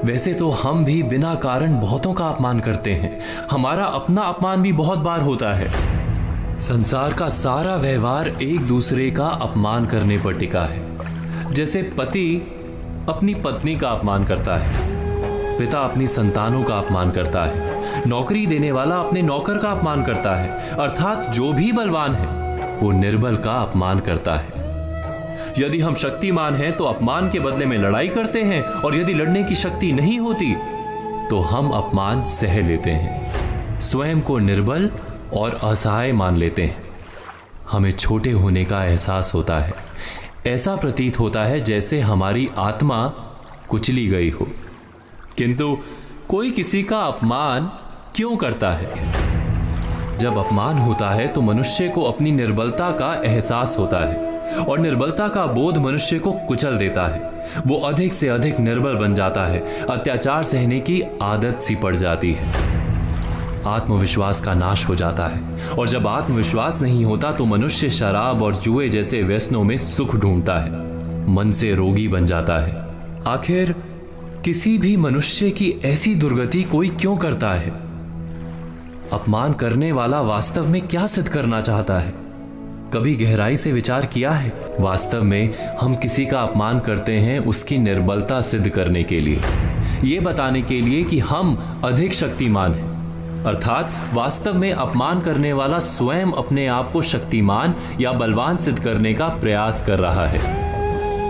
वैसे तो हम भी बिना कारण बहुतों का अपमान करते हैं। हमारा अपना अपमान भी बहुत बार होता है। संसार का सारा व्यवहार एक दूसरे का अपमान करने पर टिका है। जैसे पति अपनी पत्नी का अपमान करता है, पिता अपनी संतानों का अपमान करता है, नौकरी देने वाला अपने नौकर का अपमान करता है, अर्थात जो भी बलवान है वो निर्बल का अपमान करता है। यदि हम शक्तिमान हैं तो अपमान के बदले में लड़ाई करते हैं, और यदि लड़ने की शक्ति नहीं होती तो हम अपमान सह लेते हैं, स्वयं को निर्बल और असहाय मान लेते हैं। हमें छोटे होने का एहसास होता है। ऐसा प्रतीत होता है जैसे हमारी आत्मा कुचली गई हो। किंतु कोई किसी का अपमान क्यों करता है? जब अपमान होता है तो मनुष्य को अपनी निर्बलता का एहसास होता है, और निर्बलता का बोध मनुष्य को कुचल देता है। वो अधिक से अधिक निर्बल बन जाता है, अत्याचार सहने की आदत सी पड़ जाती है, आत्मविश्वास का नाश हो जाता है। और जब आत्मविश्वास नहीं होता तो मनुष्य शराब और जुए जैसे व्यसनों में सुख ढूंढता है, मन से रोगी बन जाता है। आखिर किसी भी मनुष्य की ऐसी दुर्गति कोई क्यों करता है? अपमान करने वाला वास्तव में क्या सिद्ध करना चाहता है? कभी गहराई से विचार किया है? वास्तव में हम किसी का अपमान करते हैं उसकी निर्बलता सिद्ध करने के लिए, ये बताने के लिए कि हम अधिक शक्तिमान हैं। अर्थात वास्तव में अपमान करने वाला स्वयं अपने आप को शक्तिमान या बलवान सिद्ध करने का प्रयास कर रहा है।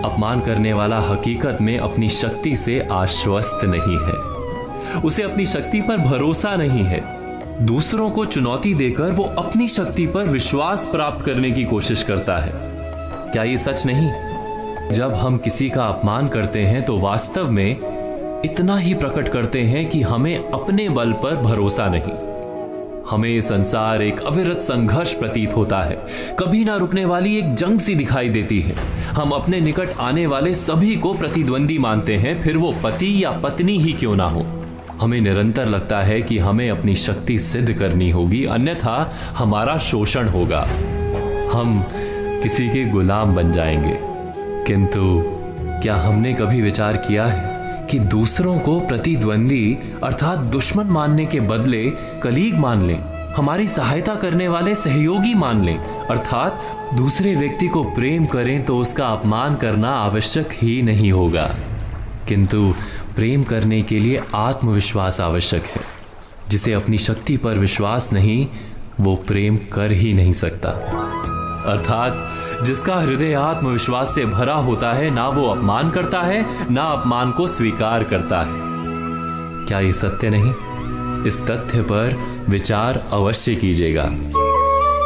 अपमान करने वाला हकीकत में अपनी शक्ति से आश्वस्त नहीं है, उसे अपनी शक्ति पर भरोसा नहीं है। दूसरों को चुनौती देकर वो अपनी शक्ति पर विश्वास प्राप्त करने की कोशिश करता है। क्या ये सच नहीं? जब हम किसी का अपमान करते हैं तो वास्तव में इतना ही प्रकट करते हैं कि हमें अपने बल पर भरोसा नहीं। हमें ये संसार एक अविरत संघर्ष प्रतीत होता है, कभी ना रुकने वाली एक जंग सी दिखाई देती है। हम अपने निकट आने वाले सभी को प्रतिद्वंदी मानते हैं, फिर वो पति या पत्नी ही क्यों ना हो। हमें निरंतर लगता है कि हमें अपनी शक्ति सिद्ध करनी होगी, अन्यथा हमारा शोषण होगा, हम किसी के गुलाम बन जाएंगे। किंतु क्या हमने कभी विचार किया है कि दूसरों को प्रतिद्वंदी अर्थात दुश्मन मानने के बदले कलीग मान लें, हमारी सहायता करने वाले सहयोगी मान लें, अर्थात दूसरे व्यक्ति को प्रेम करें तो उसका अपमान करना आवश्यक ही नहीं होगा। किंतु प्रेम करने के लिए आत्मविश्वास आवश्यक है। जिसे अपनी शक्ति पर विश्वास नहीं, वो प्रेम कर ही नहीं सकता। अर्थात जिसका हृदय आत्मविश्वास से भरा होता है, ना वो अपमान करता है, ना अपमान को स्वीकार करता है। क्या ये सत्य नहीं? इस तथ्य पर विचार अवश्य कीजिएगा।